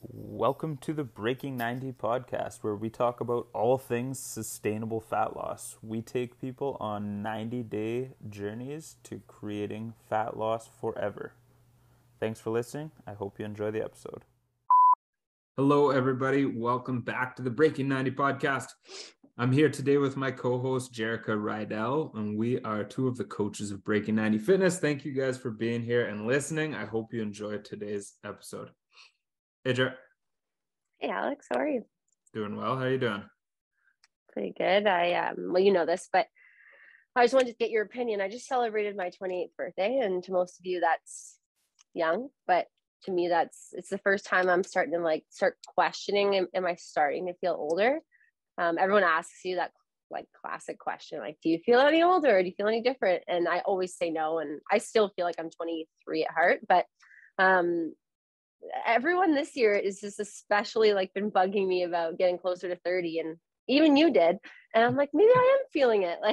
Welcome to the Breaking 90 podcast, where we talk about all things sustainable fat loss. We take people on 90-day journeys to creating fat loss forever. Thanks for listening. I hope you enjoy the episode. Hello, everybody. Welcome back to the Breaking 90 podcast. I'm here today with my co-host, Jerrika Rydell, and we are two of the coaches of Breaking 90 Fitness. Thank you guys for being here and listening. I hope you enjoyed today's episode. Hey, Jer. Hey, Alex, how are you? Doing well. How are you doing? Pretty good. Well, you know this, but I just wanted to get your opinion. I just celebrated my 28th birthday, and to most of you, that's young, but to me, it's the first time I'm starting to start questioning, am I starting to feel older? Everyone asks you that classic question, do you feel any older or do you feel any different? And I always say no, and I still feel like I'm 23 at heart, but everyone this year is just especially been bugging me about getting closer to 30, and even you did. And I'm like, maybe I am feeling it. I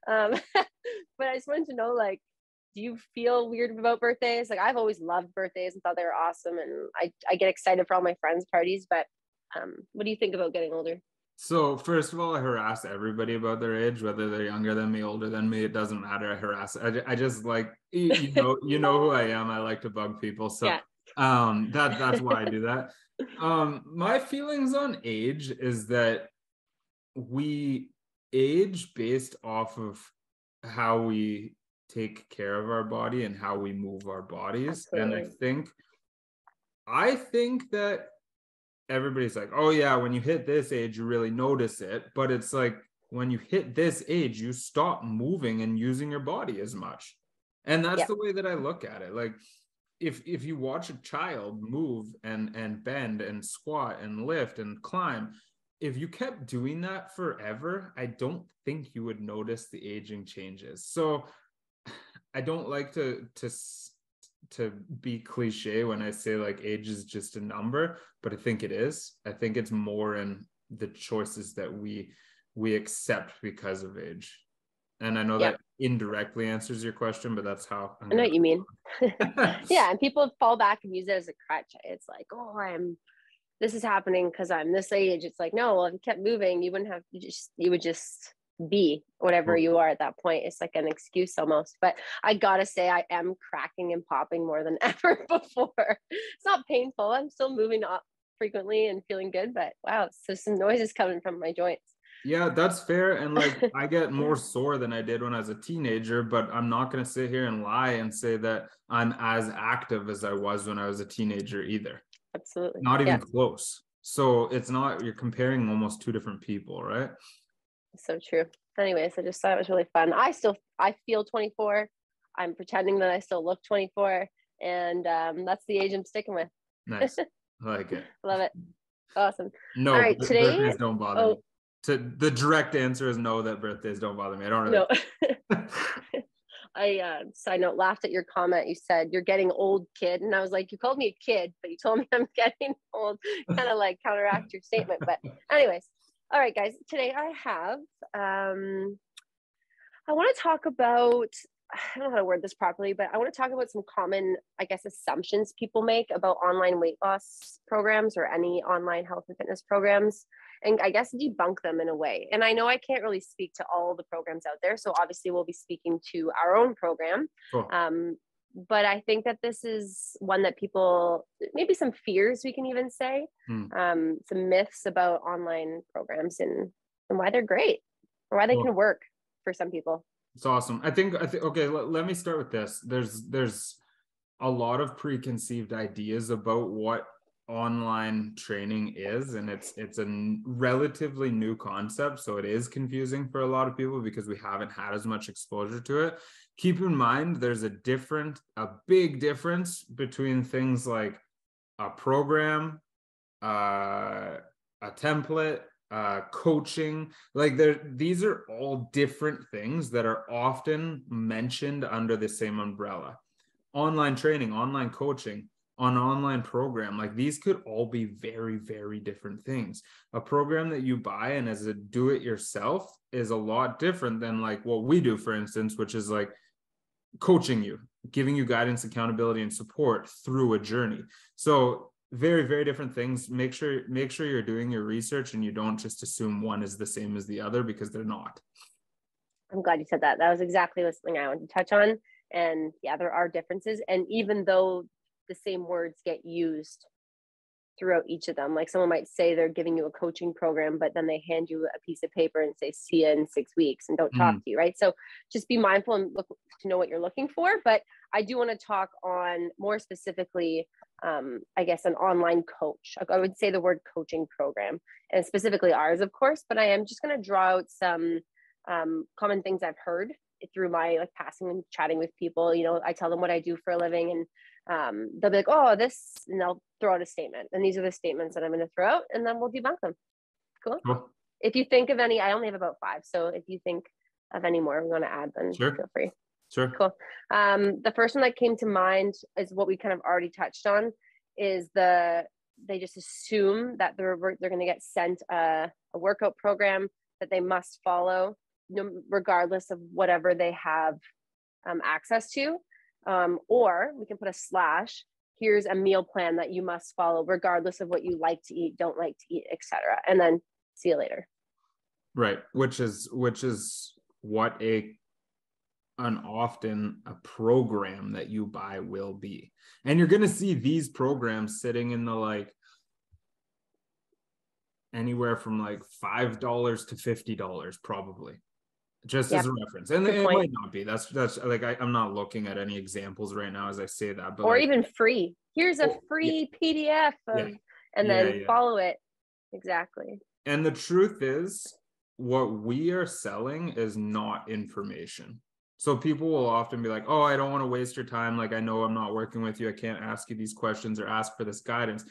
am. But I just wanted to know, do you feel weird about birthdays? I've always loved birthdays and thought they were awesome. And I get excited for all my friends' parties, but what do you think about getting older? So first of all, I harass everybody about their age, whether they're younger than me, older than me. It doesn't matter. I harass. I just you know who I am. I like to bug people. So yeah. That's why I do that. My feelings on age is that we age based off of how we take care of our body and how we move our bodies. Absolutely. And I think that everybody's like, oh yeah, when you hit this age, you really notice it. But it's when you hit this age, you stop moving and using your body as much. And that's the way that I look at it. If you watch a child move and bend and squat and lift and climb, if you kept doing that forever, I don't think you would notice the aging changes. So I don't like to be cliche when I say age is just a number, but I think it is. I think it's more in the choices that we accept because of age. And I know that indirectly answers your question, but that's how I know what you mean. Yeah, and people fall back and use it as a crutch. It's this is happening because I'm this age. It's no, well, if you kept moving, you wouldn't have, you would just be whatever you are at that point. It's an excuse almost. But I gotta say, I am cracking and popping more than ever before. It's not painful. I'm still moving up frequently and feeling good, but wow, so some noise is coming from my joints. Yeah, that's fair. And I get more sore than I did when I was a teenager, but I'm not going to sit here and lie and say that I'm as active as I was when I was a teenager either. Absolutely. Not even close. So it's not, you're comparing almost two different people, right? So true. Anyways, I just thought it was really fun. I feel 24. I'm pretending that I still look 24, and that's the age I'm sticking with. Nice. I like it. Love it. Awesome. No, all right, today birthdays don't bother me. The direct answer is no, that birthdays don't bother me. I don't really. No. I side note, laughed at your comment. You said you're getting old, kid, and I was like, you called me a kid, but you told me I'm getting old. Kind of counteract your statement. But anyways, all right, guys. Today I have I want to talk about, I don't know how to word this properly, but I want to talk about some common, assumptions people make about online weight loss programs or any online health and fitness programs, and debunk them in a way. And I know I can't really speak to all the programs out there, so obviously we'll be speaking to our own program. Cool. But I think that this is one that people, maybe some fears we can even say, some myths about online programs and why they're great or why they can work for some people. It's awesome. I think okay, let me start with this. There's a lot of preconceived ideas about what online training is, and it's a relatively new concept, so it is confusing for a lot of people because we haven't had as much exposure to it. Keep in mind there's a big difference between things like a program, a template, coaching. These are all different things that are often mentioned under the same umbrella. Online training, online coaching, on an online program. Like these could all be very, very different things. A program that you buy and as a do-it-yourself is a lot different than like what we do, for instance, which is like coaching you, giving you guidance, accountability, and support through a journey. So very, very different things. Make sure you're doing your research and you don't just assume one is the same as the other, because they're not. I'm glad you said that. That was exactly something I wanted to touch on. And yeah, there are differences. And even though the same words get used throughout each of them, like someone might say they're giving you a coaching program, but then they hand you a piece of paper and say, see you in 6 weeks, and don't talk to you, right? So just be mindful and look to know what you're looking for. But I do want to talk on more specifically, I guess, an online coach. I would say the word coaching program, and specifically ours, of course, but I am just going to draw out some common things I've heard through my like passing and chatting with people. You know, I tell them what I do for a living, and they'll be like, oh, this, and they'll throw out a statement. And these are the statements that I'm going to throw out, and then we'll debunk them. Cool. If you think of any, I only have about 5. So if you think of any more we want to add, then feel free. Sure. Cool. The first one that came to mind is what we kind of already touched on, is they just assume that they're going to get sent a workout program that they must follow, regardless of whatever they have access to. Or we can put a / here's a meal plan that you must follow, regardless of what you like to eat, don't like to eat, etc. And then see you later. Right. Which is what often a program that you buy will be. And you're going to see these programs sitting in the like anywhere from like $5 to $50 probably, just as a reference. And it might not be. That's like I'm not looking at any examples right now as I say that, but or like, even free. Here's a free PDF and then follow it. Exactly. And the truth is, what we are selling is not information. So people will often be like, oh, I don't want to waste your time. Like, I know I'm not working with you. I can't ask you these questions or ask for this guidance.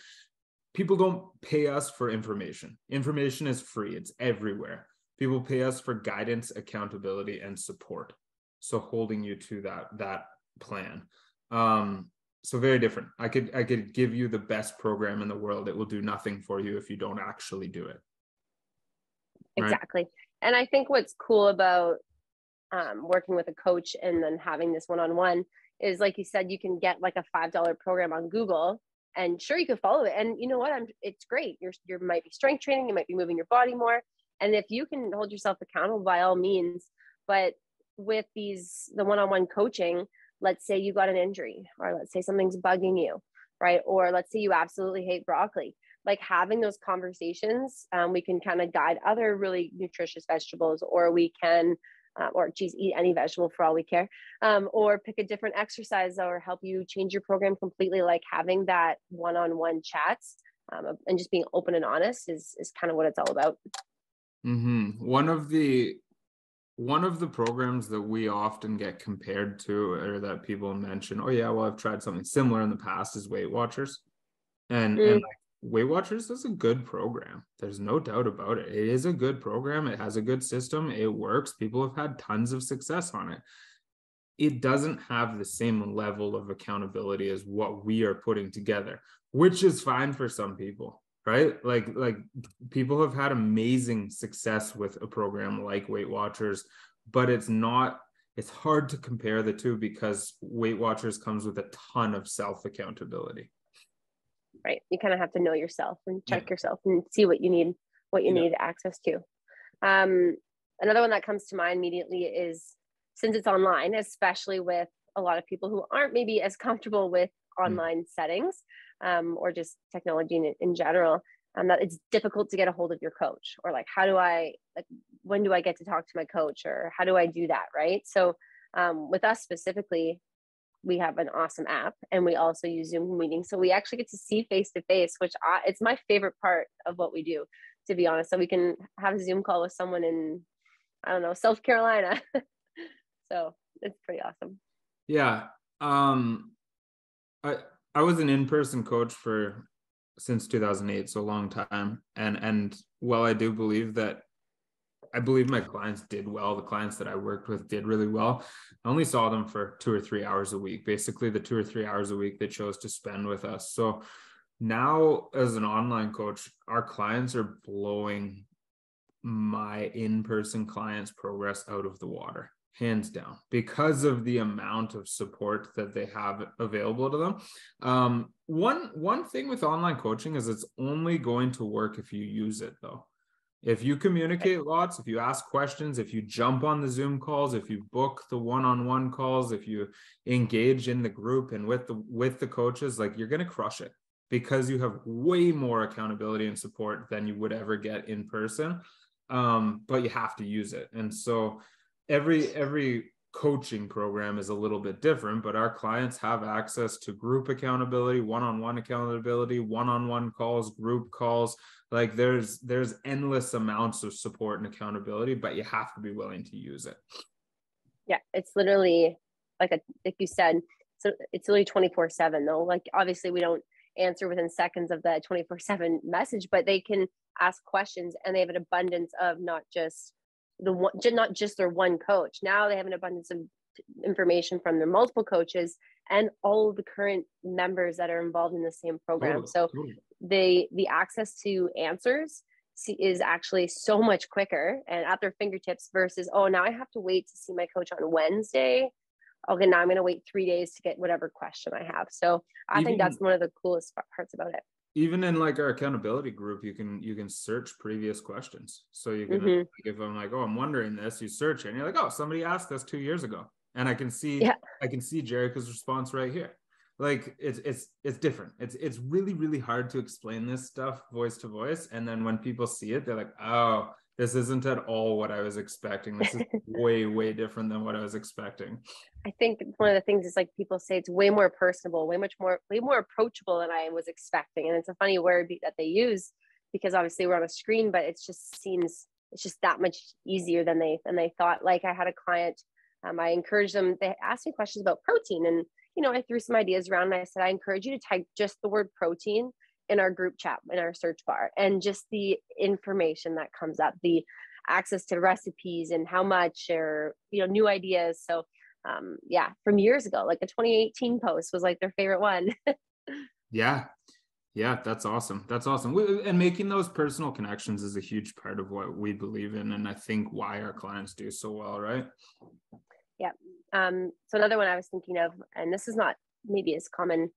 People don't pay us for information. Information is free. It's everywhere. People pay us for guidance, accountability, and support. So holding you to that plan. So very different. I could give you the best program in the world. It will do nothing for you if you don't actually do it. Exactly. Right? And I think what's cool about working with a coach and then having this one-on-one is, like you said, you can get like a $5 program on Google, and sure, you can follow it. And you know what? It's great. You might be strength training. You might be moving your body more. And if you can hold yourself accountable, by all means. But with the one-on-one coaching, let's say you got an injury, or let's say something's bugging you, right? Or let's say you absolutely hate broccoli. Like having those conversations, we can kind of guide other really nutritious vegetables, or we can, eat any vegetable for all we care, or pick a different exercise or help you change your program completely. Like having that one-on-one chats and just being open and honest is kind of what it's all about. Mm-hmm. One of the programs that we often get compared to, or that people mention, oh yeah, well, I've tried something similar in the past, is Weight Watchers. And like Weight Watchers is a good program. There's no doubt about it. It is a good program. It has a good system. It works. People have had tons of success on it. It doesn't have the same level of accountability as what we are putting together, which is fine for some people, right? Like people have had amazing success with a program like Weight Watchers, but it's hard to compare the two because Weight Watchers comes with a ton of self-accountability. Right. You kind of have to know yourself and check yourself and see what you need access to. Another one that comes to mind immediately is, since it's online, especially with a lot of people who aren't maybe as comfortable with online settings or just technology in general, that it's difficult to get a hold of your coach, or like, when do I get to talk to my coach, or how do I do that? Right. So with us specifically, we have an awesome app, and we also use Zoom meetings. So we actually get to see face-to-face, which it's my favorite part of what we do, to be honest. So we can have a Zoom call with someone in, I don't know, South Carolina. So it's pretty awesome. Yeah. I was an in-person coach since 2008, so a long time. And while I do believe that I believe my clients did well. The clients that I worked with did really well. I only saw them for 2 or 3 hours a week, basically the 2 or 3 hours a week they chose to spend with us. So now as an online coach, our clients are blowing my in-person clients' progress out of the water, hands down, because of the amount of support that they have available to them. One thing with online coaching is it's only going to work if you use it, though. If you communicate lots, if you ask questions, if you jump on the Zoom calls, if you book the one-on-one calls, if you engage in the group and with the coaches, like, you're going to crush it, because you have way more accountability and support than you would ever get in person. But you have to use it. And so every coaching program is a little bit different, but our clients have access to group accountability, one-on-one accountability, one-on-one calls, group calls. Like, there's endless amounts of support and accountability, but you have to be willing to use it. Yeah, it's literally like you said, so it's really 24/7 though. Like, obviously we don't answer within seconds of the 24/7 message, but they can ask questions, and they have an abundance of not just their one coach. Now they have an abundance of information from their multiple coaches and all of the current members that are involved in the same program. Totally. The access to answers is actually so much quicker and at their fingertips versus, oh, now I have to wait to see my coach on Wednesday. Okay, now I'm going to wait 3 days to get whatever question I have. So I think that's one of the coolest parts about it. Even in like our accountability group, you can search previous questions. So you can, if I'm like, oh, I'm wondering this, you search it and you're like, oh, somebody asked this 2 years ago. And I can see Jerrika's response right here. Like, it's different. It's really, really hard to explain this stuff voice to voice. And then when people see it, they're like, oh, this isn't at all what I was expecting. This is way, way different than what I was expecting. I think one of the things is, like, people say it's way more personable, way more approachable than I was expecting. And it's a funny word that they use because obviously we're on a screen, but it's just that much easier than they thought. Like, I had a client, I encouraged them, they asked me questions about protein, and, I threw some ideas around, and I said, I encourage you to type just the word protein in our group chat, in our search bar, and just the information that comes up, the access to recipes and how much, or, new ideas. So from years ago, like the 2018 post was like their favorite one. Yeah, that's awesome. And making those personal connections is a huge part of what we believe in, and I think why our clients do so well, right? Yeah. So another one I was thinking of, and this is not maybe as common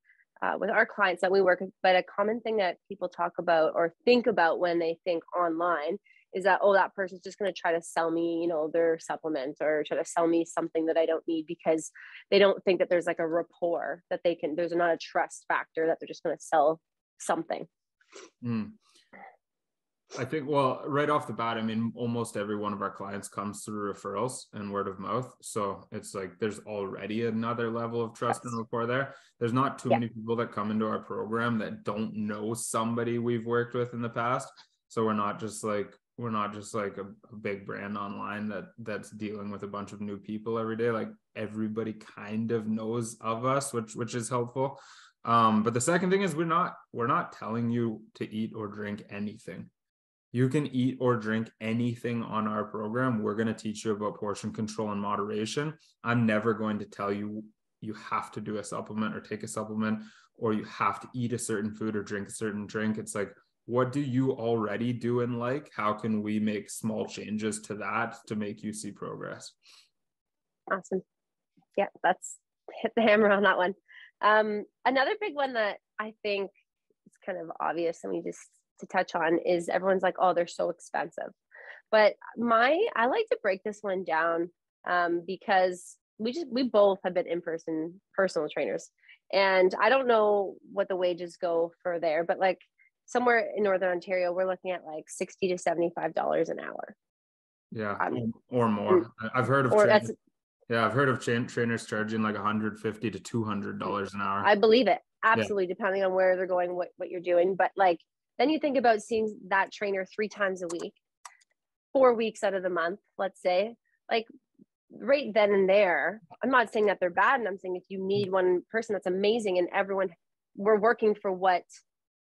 with our clients that we work with, but a common thing that people talk about or think about when they think online is that, oh, that person's just going to try to sell me, their supplement, or try to sell me something that I don't need, because they don't think that there's like a rapport that there's not a trust factor that they're just going to sell something. I think, well, right off the bat, I mean, almost every one of our clients comes through referrals and word of mouth. So it's like, there's already another level of trust and rapport there. There's not too many people that come into our program that don't know somebody we've worked with in the past. So we're not just like a big brand online that's dealing with a bunch of new people every day. Like, everybody kind of knows of us, which is helpful. But the second thing is, we're not telling you to eat or drink anything. You can eat or drink anything on our program. We're going to teach you about portion control and moderation. I'm never going to tell you have to do a supplement or take a supplement, or you have to eat a certain food or drink a certain drink. It's like, what do you already do and like? How can we make small changes to that to make you see progress? Awesome. Yeah, that's hit the hammer on that one. Another big one that I think is kind of obvious, and we just to touch on, is everyone's like, oh, they're so expensive. But I like to break this one down because we both have been in-person personal trainers, and I don't know what the wages go for there, but like somewhere in Northern Ontario, we're looking at like $60 to $75 an hour. Yeah, or more. I've heard of trainers charging like $150 to $200 an hour. I believe it. Absolutely. Yeah. Depending on where they're going, what you're doing. But like, then you think about seeing that trainer 3 times a week, 4 weeks out of the month, let's say, like right then and there. I'm not saying that they're bad. And I'm saying if you need one person, that's amazing. And we're working for what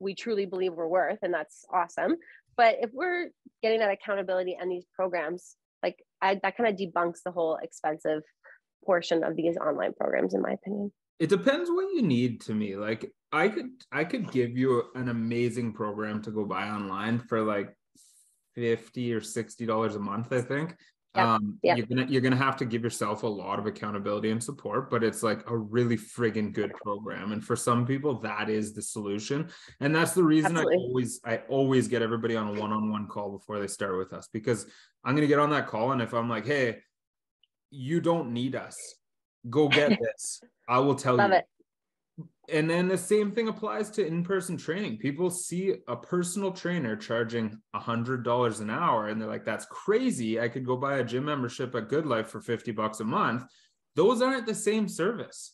we truly believe we're worth. And that's awesome. But if we're getting that accountability and these programs, like that kind of debunks the whole expensive portion of these online programs, in my opinion. It depends what you need to me. Like I could give you an amazing program to go buy online for like $50 or $60 a month, I think. You're gonna have to give yourself a lot of accountability and support, but it's like a really friggin' good program. And for some people, that is the solution. And that's the reason I always get everybody on a one-on-one call before they start with us, because I'm gonna get on that call, and if I'm like, hey, you don't need us, go get this, I will tell you. And then the same thing applies to in-person training. People see a personal trainer charging $100 an hour, and they're like, that's crazy. I could go buy a gym membership at Good Life for $50 a month. Those aren't the same service.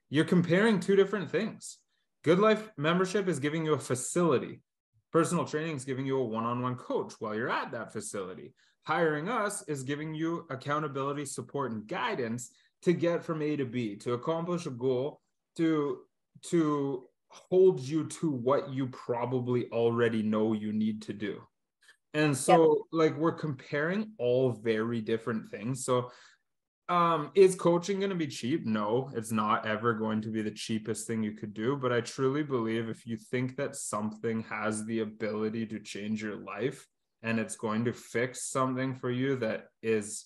You're comparing two different things. Good Life membership is giving you a facility. Personal training is giving you a one-on-one coach while you're at that facility. Hiring us is giving you accountability, support, and guidance to get from A to B, to accomplish a goal, to hold you to what you probably already know you need to do. And so like we're comparing all very different things. So is coaching going to be cheap? No, it's not ever going to be the cheapest thing you could do. But I truly believe if you think that something has the ability to change your life and it's going to fix something for you that is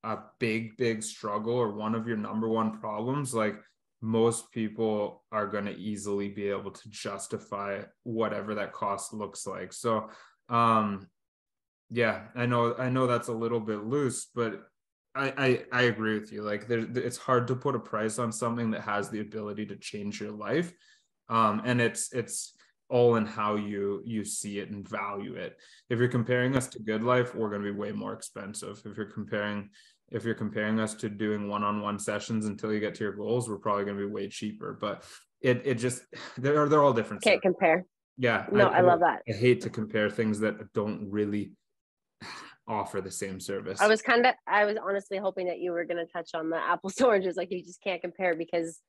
a big struggle or one of your number one problems, like most people are going to easily be able to justify whatever that cost looks like. So yeah, I know that's a little bit loose, but I agree with you. Like it's hard to put a price on something that has the ability to change your life. And it's all in how you see it and value it. If you're comparing us to Good Life, we're going to be way more expensive. If you're comparing us to doing one-on-one sessions until you get to your goals, we're probably going to be way cheaper. But it just they're all different. Can't compare. Yeah. No, I love that. I hate to compare things that don't really offer the same service. I was honestly hoping that you were going to touch on the apples to oranges. Like you just can't compare, because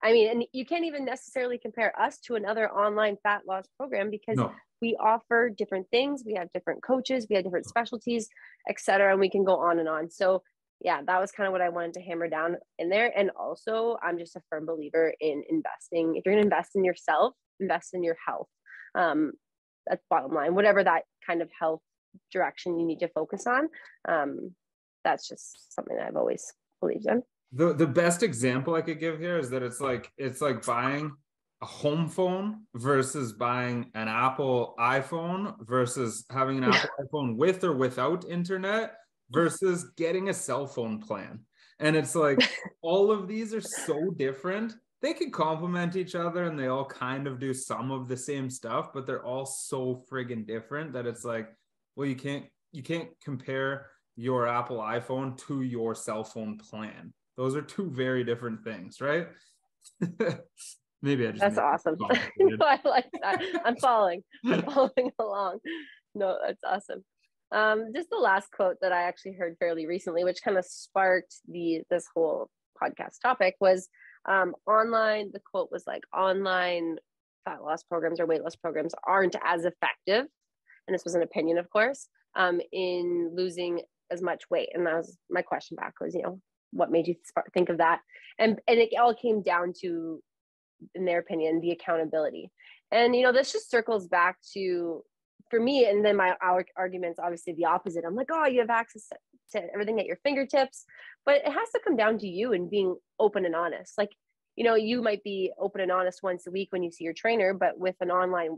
I mean, and you can't even necessarily compare us to another online fat loss program, because we offer different things. We have different coaches, we have different specialties, etc. And we can go on and on. So yeah, that was kind of what I wanted to hammer down in there. And also, I'm just a firm believer in investing. If you're going to invest in yourself, invest in your health. That's bottom line, whatever that kind of health direction you need to focus on. That's just something that I've always believed in. The best example I could give here is that it's like buying a home phone versus buying an Apple iPhone versus having an Apple iPhone with or without internet versus getting a cell phone plan. And it's like all of these are so different. They can complement each other and they all kind of do some of the same stuff, but they're all so friggin' different that it's like, well, you can't compare your Apple iPhone to your cell phone plan. Those are two very different things, right? Maybe I just that's awesome. No, I like that. I'm following along. No, that's awesome. Just the last quote that I actually heard fairly recently, which kind of sparked this whole podcast topic, was online. The quote was like, online fat loss programs or weight loss programs aren't as effective, and this was an opinion, of course, in losing as much weight. And that was my question back was, what made you think of that? And it all came down to, in their opinion, the accountability. And, this just circles back to, for me, and then our argument's obviously the opposite. I'm like, oh, you have access to everything at your fingertips, but it has to come down to you and being open and honest. Like, you might be open and honest once a week when you see your trainer, but with an online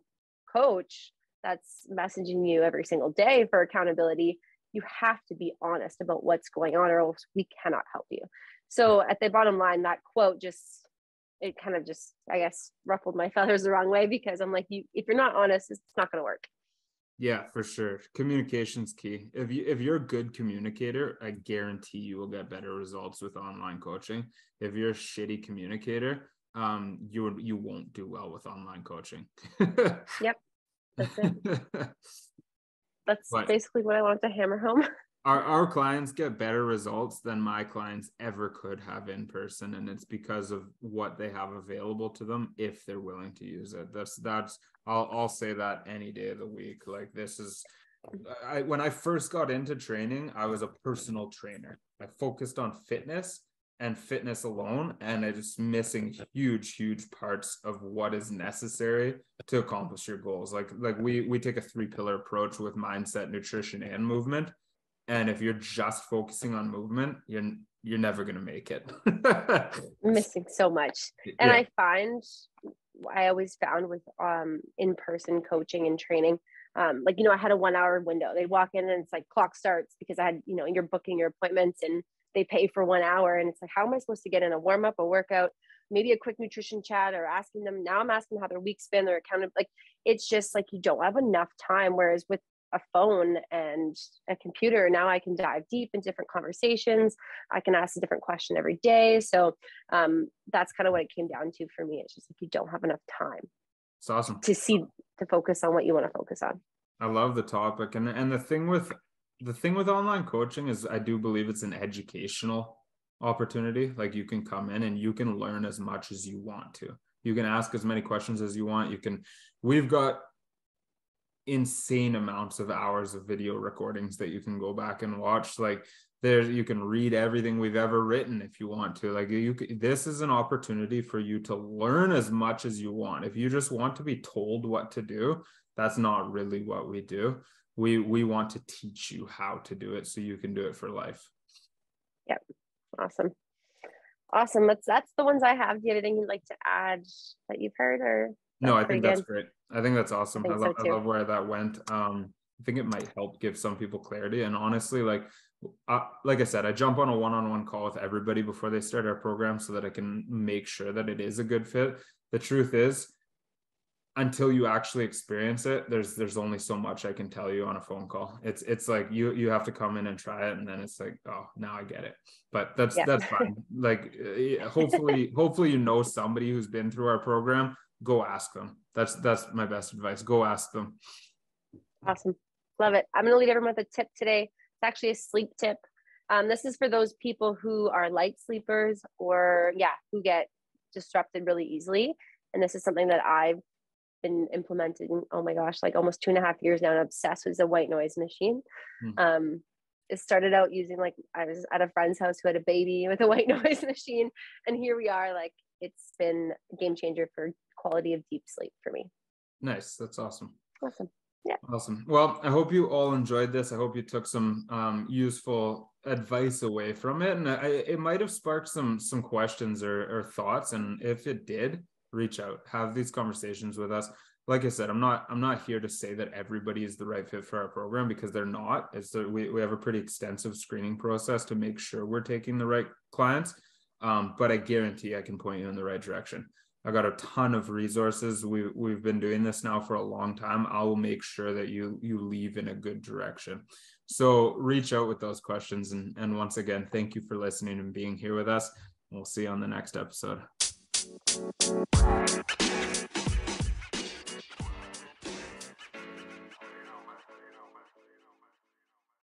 coach that's messaging you every single day for accountability, you have to be honest about what's going on, or else we cannot help you. So at the bottom line, that quote it kind of just, I guess, ruffled my feathers the wrong way, because I'm like, if you're not honest, it's not going to work. Yeah, for sure. Communication's key. If you're a good communicator, I guarantee you will get better results with online coaching. If you're a shitty communicator, you won't do well with online coaching. Yep, that's it. That's basically what I wanted to hammer home. our clients get better results than my clients ever could have in person, and it's because of what they have available to them if they're willing to use it. I'll say that any day of the week. Like, this is, when I first got into training, I was a personal trainer. I focused on fitness and fitness alone, and I just missing huge parts of what is necessary to accomplish your goals. Like we take a 3-pillar approach with mindset, nutrition, and movement. And if you're just focusing on movement, you're never going to make it. Missing so much. And yeah. I always found with in-person coaching and training, like, I had a 1-hour window. They'd walk in and it's like clock starts, because I had, you're booking your appointments and they pay for 1 hour. And it's like, how am I supposed to get in a warm up, a workout, maybe a quick nutrition chat, or asking them, now I'm asking how their week's been, their account. Like, it's just like, you don't have enough time. Whereas with a phone and a computer, now I can dive deep in different conversations. I can ask a different question every day. So that's kind of what it came down to for me. It's just like, you don't have enough time. It's awesome to focus on what you want to focus on. I love the topic. And the thing with online coaching is, I do believe it's an educational opportunity. Like, you can come in and you can learn as much as you want to. You can ask as many questions as you want. We've got insane amounts of hours of video recordings that you can go back and watch. Like, you can read everything we've ever written if you want to. Like, this is an opportunity for you to learn as much as you want. If you just want to be told what to do, that's not really what we do. We want to teach you how to do it so you can do it for life. Yep. Awesome. That's the ones I have. Do you have anything you'd like to add that you've heard, or? No, I think that's great. I think that's awesome. I love where that went. I think it might help give some people clarity. And honestly, like I said, I jump on a one-on-one call with everybody before they start our program so that I can make sure that it is a good fit. The truth is, until you actually experience it, there's only so much I can tell you on a phone call. It's like you have to come in and try it, and then it's like, oh, now I get it. But that's fine. Like, hopefully somebody who's been through our program. Go ask them. That's my best advice. Go ask them. Awesome. Love it. I'm going to leave everyone with a tip today. It's actually a sleep tip. This is for those people who are light sleepers, or who get disrupted really easily. And this is something that I've been implementing, oh my gosh, like almost 2.5 years now, and obsessed with the white noise machine. It started out using, like, I was at a friend's house who had a baby with a white noise machine. And here we are, like, it's been a game changer for quality of deep sleep for me. Nice. That's awesome. Yeah. Awesome. Well, I hope you all enjoyed this. I hope you took some useful advice away from it. And it might have sparked some questions or thoughts. And if it did, reach out, have these conversations with us. Like I said, I'm not here to say that everybody is the right fit for our program, because they're not. We have a pretty extensive screening process to make sure we're taking the right clients. But I guarantee I can point you in the right direction. I got a ton of resources. We've been doing this now for a long time. I will make sure that you leave in a good direction. So reach out with those questions. And once again, thank you for listening and being here with us. We'll see you on the next episode.